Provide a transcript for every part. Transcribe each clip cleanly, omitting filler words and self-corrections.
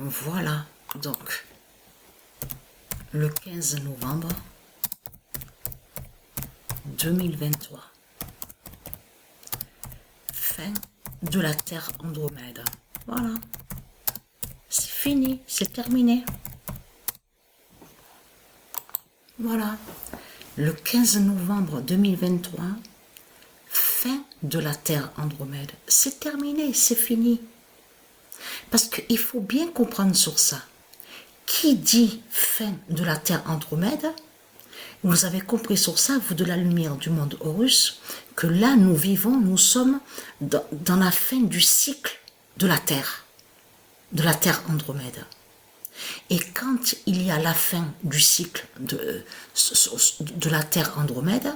Voilà, donc, le 15 novembre 2023. Fin de la Terre Andromède. Voilà. C'est fini, c'est terminé. Voilà. Le 15 novembre 2023, fin de la Terre Andromède. C'est terminé, c'est fini. Parce qu'il faut bien comprendre sur ça. Qui dit fin de la Terre Andromède, vous avez compris sur ça, vous de la lumière du monde Horus, que là nous vivons, nous sommes dans la fin du cycle de la Terre Andromède. Et quand il y a la fin du cycle de la Terre Andromède,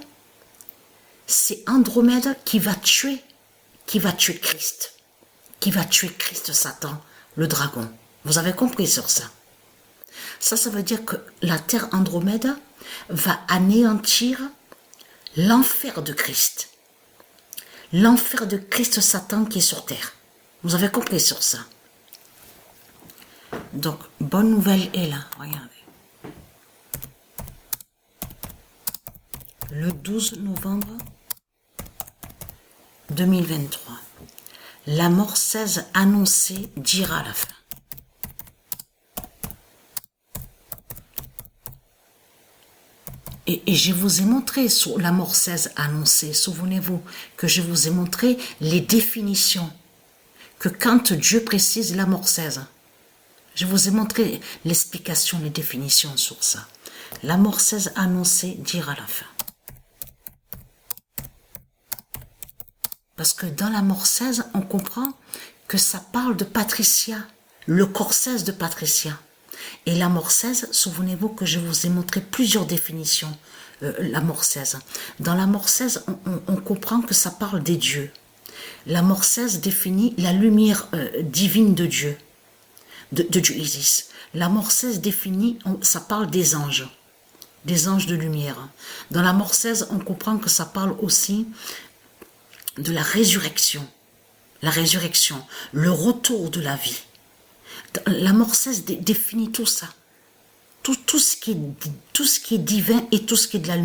c'est Andromède qui va tuer Christ, qui va tuer Christ Satan, le dragon. Vous avez compris sur ça. Ça veut dire que la Terre Andromède va anéantir l'enfer de Christ. L'enfer de Christ Satan qui est sur terre. Vous avez compris sur ça. Donc, bonne nouvelle est là. Regardez. Le 12 novembre 2023. La mort 16 annoncée dira la fin. Et je vous ai montré sur la mort 16 annoncée, souvenez-vous que je vous ai montré les définitions, que quand Dieu précise la mort 16, je vous ai montré l'explication, les définitions sur ça. La mort 16 annoncée dira la fin. Parce que dans la mort 16, on comprend que ça parle de Patricia, le corps 16 de Patricia. Et la mort 16, souvenez-vous que je vous ai montré plusieurs définitions, la mort 16. Dans la mort 16, on comprend que ça parle des dieux. La mort 16 définit la lumière divine de Dieu, de Dieu Isis. La mort 16 définit, ça parle des anges de lumière. Dans la mort 16, on comprend que ça parle aussi de la résurrection, le retour de la vie. La mort 16 définit tout ça, tout ce qui est divin et tout ce qui est de la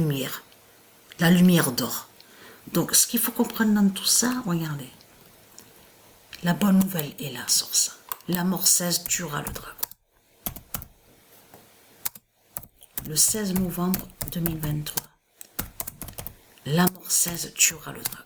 lumière d'or. Donc ce qu'il faut comprendre dans tout ça, regardez, la bonne nouvelle est là sur ça. La mort 16 tuera le dragon. Le 16 novembre 2023, la mort 16 tuera le dragon.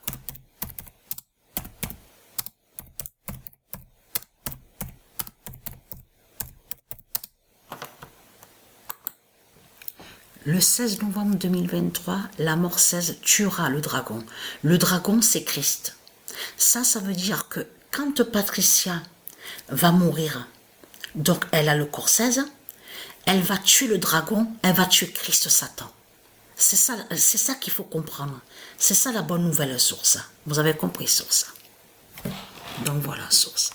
Le 16 novembre 2023, la mort 16 tuera le dragon. Le dragon, c'est Christ. Ça veut dire que quand Patricia va mourir, donc elle a le corps 16, elle va tuer le dragon, elle va tuer Christ Satan. C'est ça qu'il faut comprendre. C'est ça la bonne nouvelle sur ça. Vous avez compris sur ça. Donc voilà, sur ça.